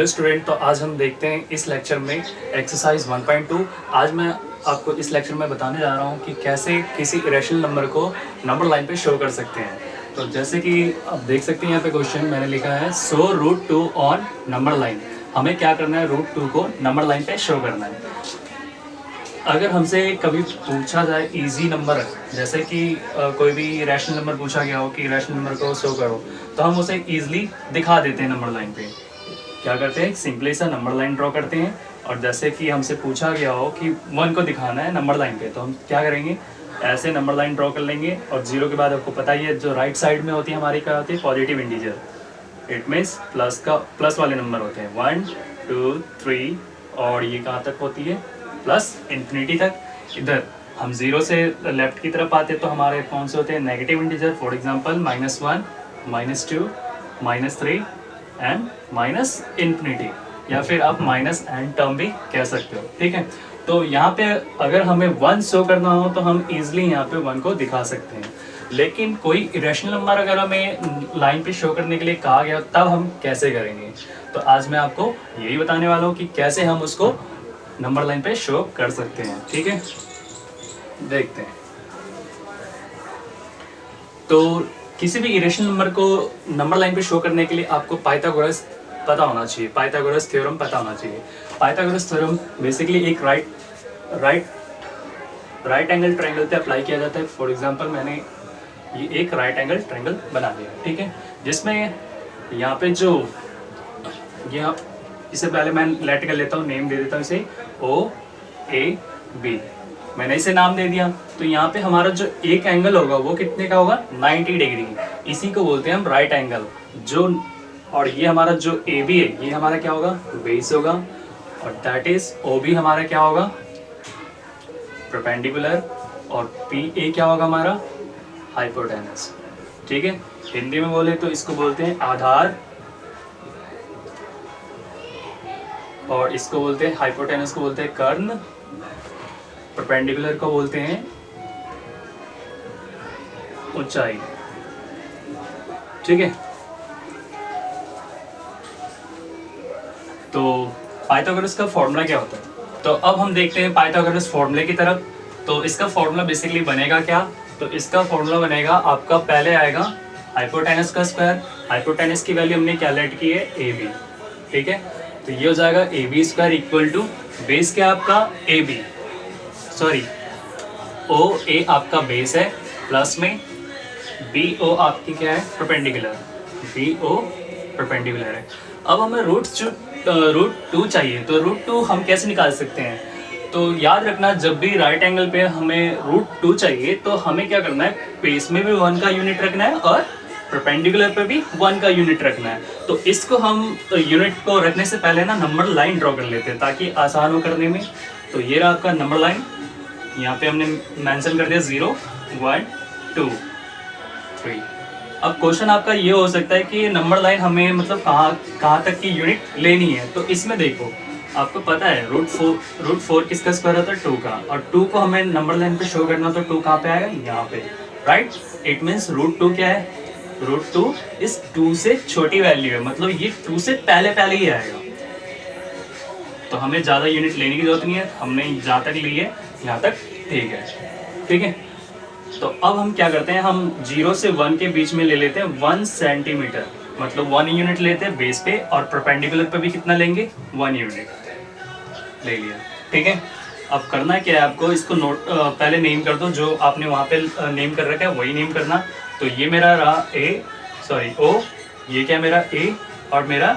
Hello student, तो आज हम देखते हैं इस लेक्चर में एक्सरसाइज 1.2। आज मैं आपको इस लेक्चर में बताने जा रहा हूँ कि कैसे किसी इरेशनल नंबर को नंबर लाइन पे शो कर सकते हैं। तो जैसे कि आप देख सकते हैं यहाँ पे क्वेश्चन मैंने लिखा है शो √2 ऑन नंबर लाइन। हमें क्या करना है, √2 को नंबर लाइन पे शो करना है। अगर हमसे कभी पूछा जाए इजी नंबर, जैसे कि कोई भी रैशनल नंबर पूछा गया हो कि रैशनल नंबर को शो करो, तो हम उसे ईजिली दिखा देते हैं नंबर लाइन पे। क्या करते हैं, सिंपली सा नंबर लाइन ड्रॉ करते हैं। और जैसे कि हमसे पूछा गया हो कि 1 को दिखाना है नंबर लाइन पे, तो हम क्या करेंगे, ऐसे नंबर लाइन ड्रॉ कर लेंगे। और 0 के बाद आपको पता ही है जो राइट साइड में होती है हमारी क्या होती है, positive integer. It means plus वाले नंबर होते हैं 1 2 3, और ये कहाँ तक होती है, प्लस इन्फिनिटी तक। इधर हम 0 से लेफ्ट की तरफ आते तो हमारे कौन से होते हैं, negative integer. For example -1 -2 -3 and minus infinity, या फिर आप माइनस एंड टर्म भी कह सकते हो। ठीक है, तो यहाँ पे अगर हमें 1 शो करना हो तो हम इजीली यहाँ पे 1 को दिखा सकते हैं। लेकिन कोई इरेशनल नंबर अगर हमें लाइन पे शो करने के लिए कहा गया तब हम कैसे करेंगे, तो आज मैं आपको यही बताने वाला हूँ कि कैसे हम उसको नंबर लाइन पे शो कर सकते हैं। ठीक है, देखते हैं। तो किसी भी इरेशनल नंबर को नंबर लाइन पे शो करने के लिए आपको पाइथागोरस पता होना चाहिए, पाइथागोरस थ्योरम पता होना चाहिए। पाइथागोरस थ्योरम बेसिकली एक राइट एंगल ट्रायंगल पे अप्लाई किया जाता है। फॉर एग्जांपल मैंने ये एक राइट एंगल ट्रायंगल बना दिया, ठीक है, जिसमें यहाँ पे जो यहाँ, इससे पहले मैं लेट कर लेता हूँ, नेम दे देता हूँ इसे OAB। मैंने इसे नाम दे दिया। तो यहाँ पे हमारा जो एक एंगल होगा वो कितने का होगा, 90 डिग्री। इसी को बोलते हैं हम राइट एंगल। जो और ये हमारा जो AB है ये हमारा क्या होगा, बेस होगा। और दैट इज OB हमारा क्या होगा, परपेंडिकुलर। और PA क्या होगा हमारा, हाइपोटेनस। ठीक है, हिंदी में बोले तो इसको बोलते हैं आधार, और इसको बोलते हैं हाइपोटेनस को बोलते हैं कर्ण, परपेंडिकुलर को बोलते हैं ऊंचाई। ठीक है, तो पाइथागोरस का फॉर्मूला क्या होता है, तो अब हम देखते हैं पाइथागोरस फॉर्मूले की तरफ। तो इसका फॉर्मूला बेसिकली बनेगा क्या, तो इसका फॉर्मूला बनेगा आपका, पहले आएगा हाइपोटेनस का स्क्वायर। हाइपोटेनस की वैल्यू हमने क्या लेट की है, AB। ठीक है, तो ये हो जाएगा AB² इक्वल टू बेस क्या आपका AB, सॉरी OA आपका बेस है, प्लस में BO आपकी क्या है, परपेंडिकुलर। BO परपेंडिकुलर है। अब हमें √2 चाहिए, तो √2 हम कैसे निकाल सकते हैं, तो याद रखना जब भी राइट एंगल पे हमें √2 चाहिए तो हमें क्या करना है, बेस में भी 1 का यूनिट रखना है और परपेंडिकुलर पे भी 1 का यूनिट रखना है। तो इसको हम यूनिट को रखने से पहले ना नंबर लाइन ड्रॉ कर लेते हैं ताकि आसान हो करने में। तो ये रहा आपका नंबर लाइन, यहाँ पे हमने मेंशन कर दिया 0 1 2 3। अब क्वेश्चन आपका ये हो सकता है कि नंबर लाइन हमें मतलब कहाँ तक की यूनिट लेनी है। तो इसमें देखो, आपको पता है √4 किसका स्क्वायर होता है, 2 का। और 2 को हमें नंबर लाइन पे शो करना, तो 2 कहाँ पे आएगा, यहाँ पे, राइट। इट मीन्स √2 क्या है, √2 इस 2 से छोटी वैल्यू है, मतलब ये 2 से पहले ही आएगा। तो हमें ज़्यादा यूनिट लेने की जरूरत नहीं है, हमने जहाँ तक ली है यहाँ तक ठीक है। ठीक है, तो अब हम क्या करते हैं, हम 0 से 1 के बीच में ले लेते हैं 1 सेंटीमीटर, मतलब 1 यूनिट लेते हैं बेस पे, और परपेंडिकुलर पे भी कितना लेंगे, 1 यूनिट ले लिया। ठीक है, अब करना क्या है आपको, इसको नोट पहले नेम कर दो, जो आपने वहाँ पे नेम कर रखा है वही नेम करना। तो ये मेरा रहा O, ये क्या मेरा A, और मेरा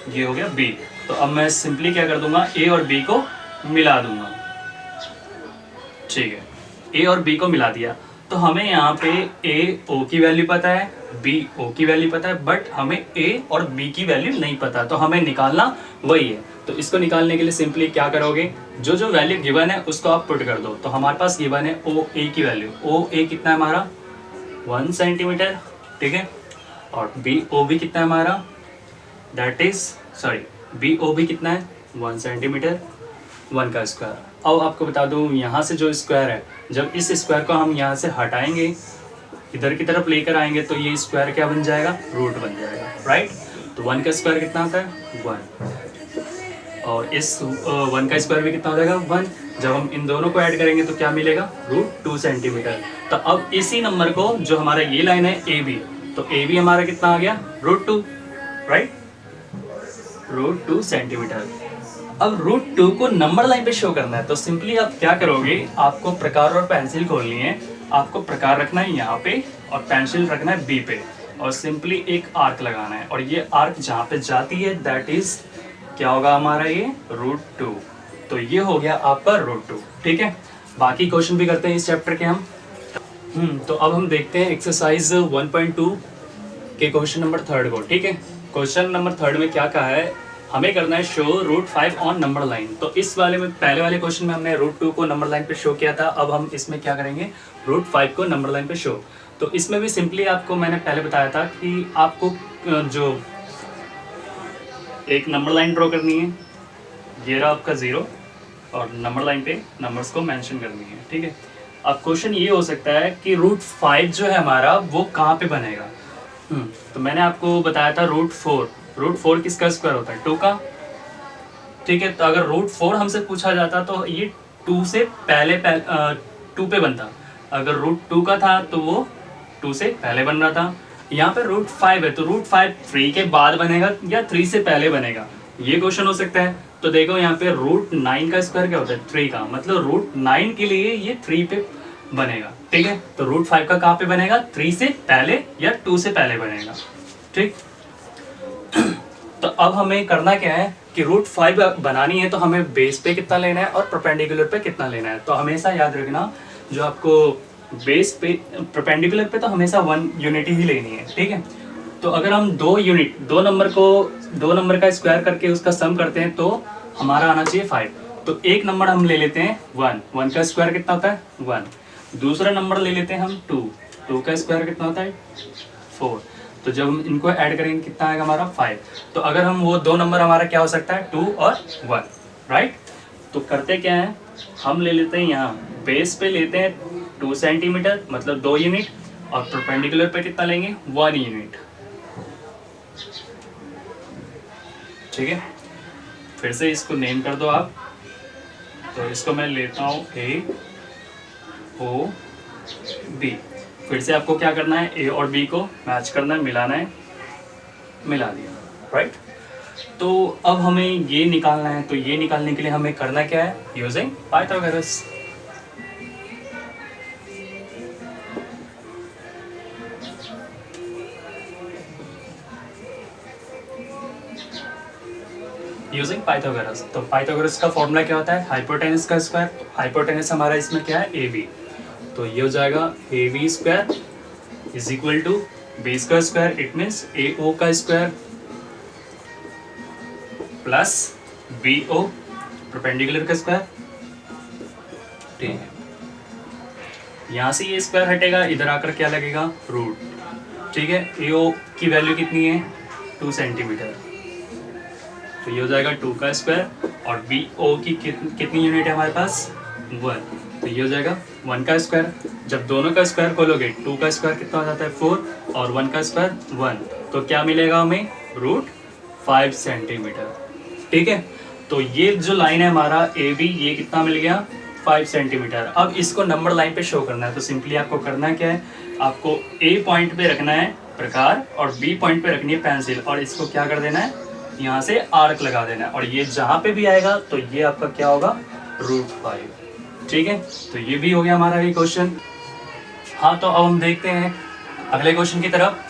ये हो गया B। तो अब मैं सिंपली क्या कर दूंगा, A और B को मिला दूंगा। ठीक है, A और B को मिला दिया। तो हमें यहाँ पे A O की वैल्यू पता है, B O की वैल्यू पता है, बट हमें A और B की वैल्यू नहीं पता, तो हमें निकालना वही है। तो इसको निकालने के लिए सिंपली क्या करोगे, जो वैल्यू गिवन है उसको आप पुट कर दो। तो हमारे पास गिवन है OA की वैल्यू, OA कितना है हमारा, 1 सेंटीमीटर। ठीक है, और BOB कितना है हमारा, दैट इज BOB कितना है, 1 सेंटीमीटर, 1 का स्क्वायर। अब आपको बता दूं, यहाँ से जो स्क्वायर है, जब इस स्क्वायर को हम यहाँ से हटाएंगे, इधर की तरफ लेकर आएंगे, तो ये स्क्वायर क्या बन जाएगा, रूट बन जाएगा, राइट। तो 1 का स्क्वायर कितना आता है, 1। और इस 1 का स्क्वायर भी कितना हो जाएगा 1। जब हम इन दोनों को ऐड करेंगे तो क्या मिलेगा √2 सेंटीमीटर। तो अब इसी नंबर को जो हमारा ये लाइन है ए बी, तो ए बी हमारा कितना आ गया √2, राइट, √2 सेंटीमीटर। अब √2 को नंबर लाइन पे शो करना है तो सिंपली आप क्या करोगे, आपको प्रकार और पेंसिल खोलनी है, आपको प्रकार रखना है यहाँ पे और पेंसिल रखना है बी पे और सिंपली एक आर्क लगाना है और ये आर्क जहाँ पे जाती है दैट इज क्या होगा हमारा ये √2। तो ये हो गया आपका √2, ठीक है। बाकी क्वेश्चन भी करते हैं इस चैप्टर के हम। तो अब हम देखते हैं एक्सरसाइज 1.2 के क्वेश्चन नंबर 3 को, ठीक है। क्वेश्चन नंबर 3 में क्या कहा है, हमें करना है शो √5 ऑन नंबर लाइन। तो इस वाले में पहले वाले क्वेश्चन में हमने √2 को नंबर लाइन पे शो किया था, अब हम इसमें क्या करेंगे √5 को नंबर लाइन पे शो। तो इसमें भी सिंपली आपको मैंने पहले बताया था कि आपको जो एक नंबर लाइन ड्रॉ करनी है, ये रहा आपका 0 और नंबर लाइन पे नंबर्स को मेंशन करनी है, ठीक है। अब क्वेश्चन ये हो सकता है कि √5 जो है हमारा वो कहाँ पे बनेगा। तो मैंने आपको बताया था √4 किसका स्क्वायर होता है 2 का, ठीक है। तो अगर √4 हमसे पूछा जाता तो ये 2 से पहले 2 पे बनता, अगर √2 का था तो वो 2 से पहले बन रहा था। यहाँ पे √5 है तो √5 3 के बाद बनेगा या 3 से पहले बनेगा, ये क्वेश्चन हो सकता है। तो देखो यहाँ पे √9 का स्क्वायर क्या होता है 3 का, मतलब √9 के लिए ये 3 पे बनेगा, ठीक है। तो √5 का कहाँ पे बनेगा 3 से पहले या 2 से पहले बनेगा, ठीक। तो अब हमें करना क्या है कि √5 बनानी है तो हमें बेस पे कितना लेना है और परपेंडिकुलर पे कितना लेना है। तो हमेशा याद रखना जो आपको बेस पे परपेंडिकुलर पे तो हमेशा 1 यूनिट ही लेनी है, ठीक है। तो अगर हम 2 नंबर का स्क्वायर करके उसका सम करते हैं तो हमारा आना चाहिए 5। तो एक नंबर हम ले लेते हैं 1 का स्क्वायर कितना होता है 1। दूसरा नंबर ले लेते हैं हम 2 का स्क्वायर कितना होता है 4। तो जब हम इनको ऐड करेंगे कितना आएगा हमारा 5। तो अगर हम वो 2 नंबर हमारा क्या हो सकता है 2 और 1, राइट। तो करते क्या है, हम ले लेते हैं यहाँ बेस पे लेते हैं 2 सेंटीमीटर मतलब 2 यूनिट और परपेंडिकुलर पे कितना लेंगे 1 यूनिट, ठीक है। फिर से इसको नेम कर दो आप, तो इसको मैं लेता हूँ AOB। फिर से आपको क्या करना है A और B को मैच करना है, मिलाना है, मिला दिया, राइट। तो अब हमें ये निकालना है, तो ये निकालने के लिए हमें करना क्या है यूजिंग पाइथागोरस। Using Pythagoras. तो पाइथागोरस का फॉर्मूला क्या होता है हाइपोटेनस का स्क्वायर। हाइपोटेनस हमारा इसमें क्या है AB, तो ये हो जाएगा AB square is equal to B का स्क्वायर, इट मीन्स AO का स्क्वायर प्लस BO परपेंडिकुलर का स्क्वायर, ठीक है। यहाँ से ये स्क्वायर हटेगा, इधर आकर क्या लगेगा रूट, ठीक है। AO की वैल्यू कितनी है 2 सेंटीमीटर, तो ये हो जाएगा 2 का स्क्वायर और BO की कितनी यूनिट है हमारे पास 1, तो ये हो जाएगा 1 का स्क्वायर। जब दोनों का स्क्वायर खोलोगे 2 का स्क्वायर कितना हो जाता है 4 और 1 का स्क्वायर 1, तो क्या मिलेगा हमें √5 सेंटीमीटर, ठीक है। तो ये जो लाइन है हमारा AB ये कितना मिल गया 5 सेंटीमीटर। अब इसको नंबर लाइन पे शो करना है, तो सिंपली आपको करना क्या है, आपको A पॉइंट पे रखना है प्रकार और B पॉइंट पे रखनी है पेंसिल और इसको क्या कर देना है यहाँ से आर्क लगा देना है और ये जहाँ पे भी आएगा तो ये आपका क्या होगा √5, ठीक है। तो ये भी हो गया हमारा ये क्वेश्चन। हाँ, तो अब हम देखते हैं अगले क्वेश्चन की तरफ।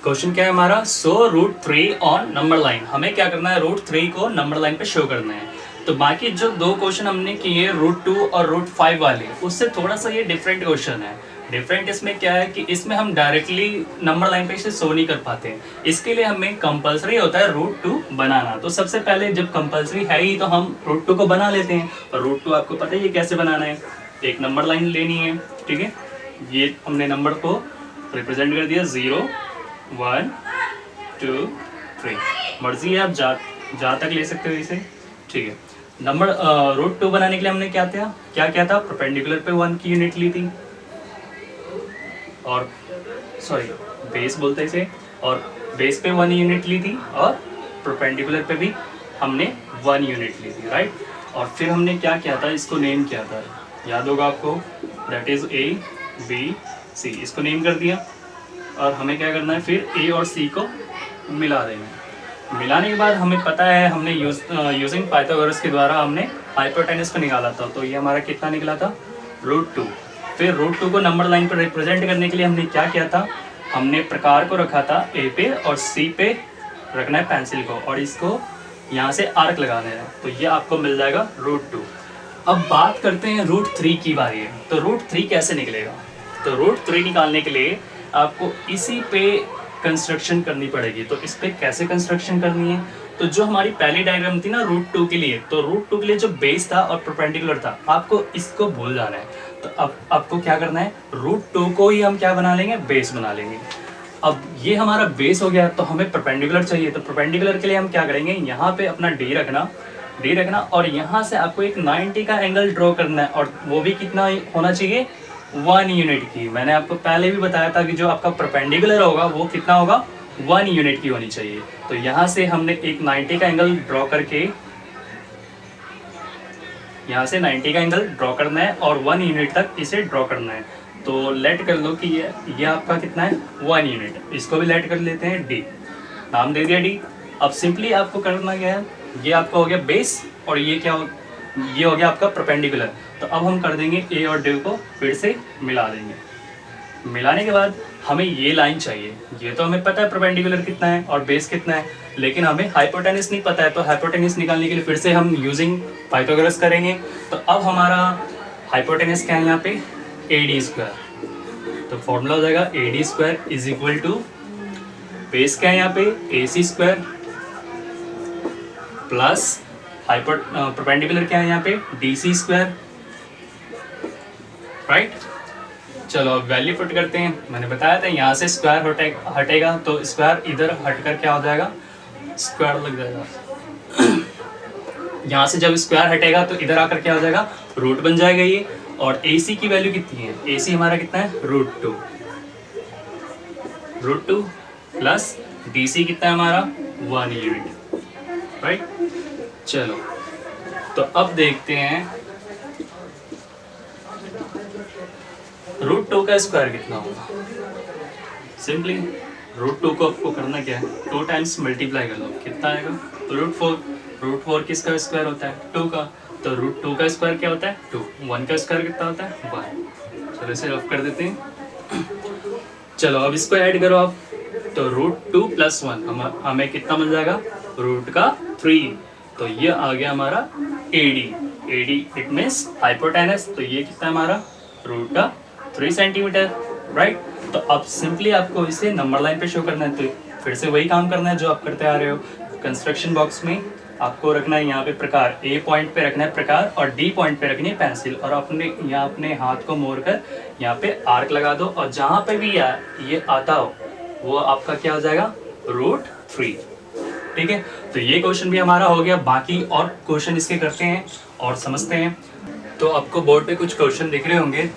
क्वेश्चन क्या है हमारा, सो √3 ऑन नंबर लाइन। हमें क्या करना है √3 को नंबर लाइन पे शो करना है। तो बाकी जो 2 क्वेश्चन हमने किए √2 और √5 वाले, उससे थोड़ा सा ये डिफरेंट क्वेश्चन है। डिफरेंट इसमें क्या है कि इसमें हम डायरेक्टली नंबर लाइन पे इसे शो नहीं कर पाते, इसके लिए हमें कंपलसरी होता है √2 बनाना। तो सबसे पहले जब कंपलसरी है ही तो हम √2 को बना लेते हैं, और √2 आपको पता ही है कैसे बनाना है, एक नंबर लाइन लेनी है, ठीक है। ये हमने नंबर को रिप्रेजेंट कर दिया 0 1 2 3, मर्जी है आप जहाँ तक ले सकते हो इसे, ठीक है। नंबर √2 बनाने के लिए हमने क्या किया था परपेंडिकुलर पे 1 की यूनिट ली थी, और सॉरी बेस बोलते इसे, और बेस पे 1 यूनिट ली थी और परपेंडिकुलर पे भी हमने 1 यूनिट ली थी, राइट। और फिर हमने क्या किया था, इसको नेम किया था, याद होगा आपको, that is A B C, इसको नेम कर दिया। और हमें क्या करना है, फिर ए और सी को मिला देना है। मिलाने के बाद हमें पता है, हमने यूजिंग पाइथागोरस के द्वारा हमने हाइपोटेनस को निकाला था, तो ये हमारा कितना निकला था, √2। फिर √2 को नंबर लाइन पर रिप्रेजेंट करने के लिए हमने क्या किया था, हमने प्रकार को रखा था ए पे और सी पे रखना है पेंसिल को, और इसको यहाँ से आर्क लगाना है, तो ये आपको मिल जाएगा √2। अब बात करते हैं √3 की बारी है, तो √3 कैसे निकलेगा। तो √3 निकालने के लिए आपको इसी पे कंस्ट्रक्शन करनी पड़ेगी। तो इस पे कैसे कंस्ट्रक्शन करनी है, तो जो हमारी पहली डायग्राम थी ना √2 के लिए, तो √2 के लिए जो बेस था और परपेंडिकुलर था, आपको इसको भूल जाना है। तो अब आपको क्या करना है, √2 को ही हम क्या बना लेंगे, बेस बना लेंगे। अब ये हमारा बेस हो गया, तो हमें परपेंडिकुलर चाहिए, तो परपेंडिकुलर के लिए हम क्या करेंगे, यहाँ पे अपना डी रखना और यहाँ से आपको एक 90 का एंगल ड्रॉ करना है, और वो भी कितना होना चाहिए, 1 यूनिट की। मैंने आपको पहले भी बताया था कि जो आपका परपेंडिकुलर होगा वो कितना होगा, 1 यूनिट की होनी चाहिए। तो यहाँ से हमने एक 90 का एंगल ड्रॉ करके, यहाँ से 90 का एंगल ड्रॉ करना है और 1 यूनिट तक इसे ड्रॉ करना है। तो लेट कर लो कि ये आपका कितना है, 1 यूनिट। इसको भी लेट कर लेते हैं डी, नाम दे दिया डी। अब सिंपली आपको करना क्या है, ये आपका हो गया बेस और ये क्या हो, ये हो गया आपका परपेंडिकुलर। तो अब हम कर देंगे ए और डी को फिर से मिला देंगे। मिलाने के बाद हमें ये लाइन चाहिए, ये तो हमें पता है परपेंडिकुलर कितना है और बेस कितना है, लेकिन हमें हाइपोटेनस नहीं पता है। तो हाइपोटेनस निकालने के लिए फिर से हम यूजिंग पाइथागोरस करेंगे। तो अब हमारा हाइपोटेनस क्या है यहाँ पे, AD²। तो फॉर्मूला हो जाएगा AD² is equal to, base क्या है यहाँ पे, AC² प्लस परपेंडिकुलर क्या है यहाँ पे, DC², राइट। चलो अब वैल्यू पुट करते हैं। मैंने बताया था यहाँ से स्क्वायर हटेगा, तो स्क्वायर इधर हटकर क्या हो जाएगा, स्क्वायर लग जाएगा। यहाँ से जब स्क्वायर हटेगा तो इधर आकर क्या हो जाएगा, रूट बन जाएगा ये। और AC की वैल्यू कितनी है, AC हमारा कितना है, √2 प्लस DC कितना है हमारा, 1 यूनिट, राइट। चलो तो अब देखते हैं √2 का स्क्वायर कितना होगा। सिंपली √2 को आपको करना क्या है, 2 टाइम्स मल्टीप्लाई कर लो, कितना आएगा, √4 किसका स्क्वायर होता है, 2 का। तो √2 का स्क्वायर क्या होता है, 2। 1 का स्क्वायर कितना होता है, 1। चलो इसे रफ कर देते हैं। चलो अब इसको ऐड करो आप, तो √2 प्लस 1 हमें कितना मिल जाएगा, √3। तो ये आ गया हमारा AD इट मीन्स हाइपोटेनस। तो ये कितना है हमारा, √3 सेंटीमीटर, राइट। तो अब सिंपली आपको इसे नंबर लाइन पे शो करना है, तो फिर से वही काम करना है जो आप करते आ रहे हो। कंस्ट्रक्शन बॉक्स में आपको रखना है यहाँ पे प्रकार, A पॉइंट पे रखना है प्रकार और D पॉइंट पे रखनी है पेंसिल, और अपने हाथ को मोड़ कर यहाँ पे आर्क लगा दो, और जहाँ पे भी ये आता हो वो आपका क्या हो जाएगा, √3, ठीक है। तो ये क्वेश्चन भी हमारा हो गया। बाकी और क्वेश्चन इसके करते हैं और समझते हैं। तो आपको बोर्ड पे कुछ क्वेश्चन दिख रहे होंगे।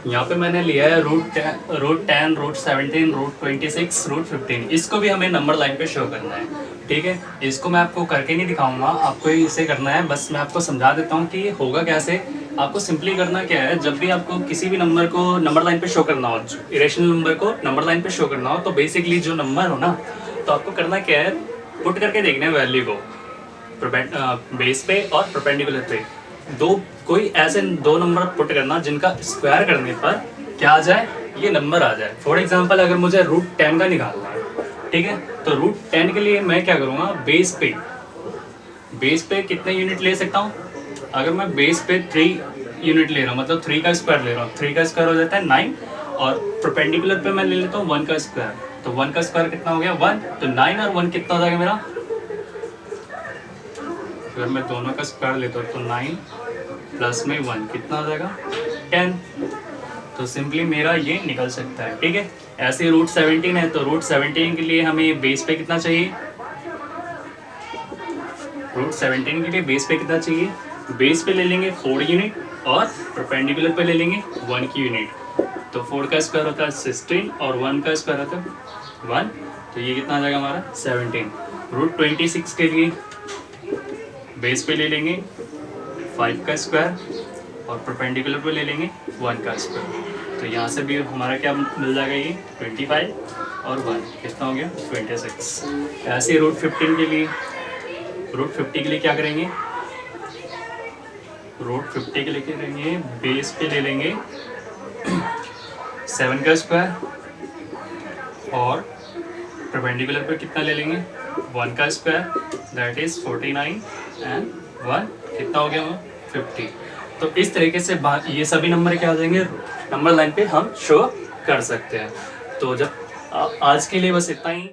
यहाँ पे मैंने लिया है √10, √17, √26, √15। इसको भी हमें नंबर लाइन पे शो करना है, ठीक है। इसको मैं आपको करके नहीं दिखाऊंगा, आपको इसे करना है। बस मैं आपको समझा देता हूँ कि ये होगा कैसे। आपको सिंपली करना क्या है, जब भी आपको किसी भी नंबर को नंबर लाइन पे शो करना हो, इरेशनल नंबर को नंबर लाइन पे शो करना हो, तो बेसिकली जो नंबर हो ना, तो आपको करना क्या है, पुट करके देखना है वैल्यू को बेस पे और परपेंडिकुलर पे। कोई ऐसे 2 नंबर पुट करना जिनका स्क्वायर करने पर क्या आ जाए, ये नंबर आ जाए। फॉर एग्जांपल अगर मुझे √10 का निकालना है, ठीक है, तो √10 के लिए मैं क्या करूँगा, बेस पे कितने यूनिट ले सकता हूँ। अगर मैं बेस पे 3 यूनिट ले रहा हूँ, मतलब 3 का स्क्वायर ले रहा हूँ, 3 का स्क्वायर हो जाता है 9, और परपेंडिकुलर पे मैं ले लेता हूँ 1 का स्क्वायर। तो 1 का स्क्वायर कितना हो गया, 1। तो 9 और 1 कितना हो जाएगा मेरा, अगर मैं दोनों का स्क्वायर लेता हूँ तो 9 प्लस में 1 कितना हो जाएगा, 10। तो सिंपली मेरा ये निकल सकता है, ठीक है। ऐसे √17 है, तो √17 के लिए हमें बेस पे कितना चाहिए, √17 के लिए बेस पे कितना चाहिए, बेस पे ले लेंगे 4 यूनिट और परपेंडिकुलर पे ले लेंगे 1 की यूनिट। तो 4 का स्क्वायर होता है 16 और 1 का स्क्वायर होता है 1। तो ये कितना आ जाएगा हमारा 17। √26 के लिए बेस पे ले लेंगे 5 का स्क्वायर और परपेंडिकुलर पे ले लेंगे 1 का स्क्वायर। तो यहाँ से भी हमारा क्या मिल जाएगा, ये 25 और 1 कितना हो गया 26। ऐसे ही रूट 15 के लिए क्या करेंगे, रूट 50 के लिए क्या करेंगे, बेस पे ले लेंगे 7 का स्क्वायर और परपेंडिकुलर पे कितना ले लेंगे 1 का स्क्वायर, दैट इज 49 एंड 1 कितना हो गया 50। तो इस तरीके से ये सभी नंबर क्या आ जाएंगे, नंबर लाइन पे हम शो कर सकते हैं। तो जब आज के लिए बस इतना ही।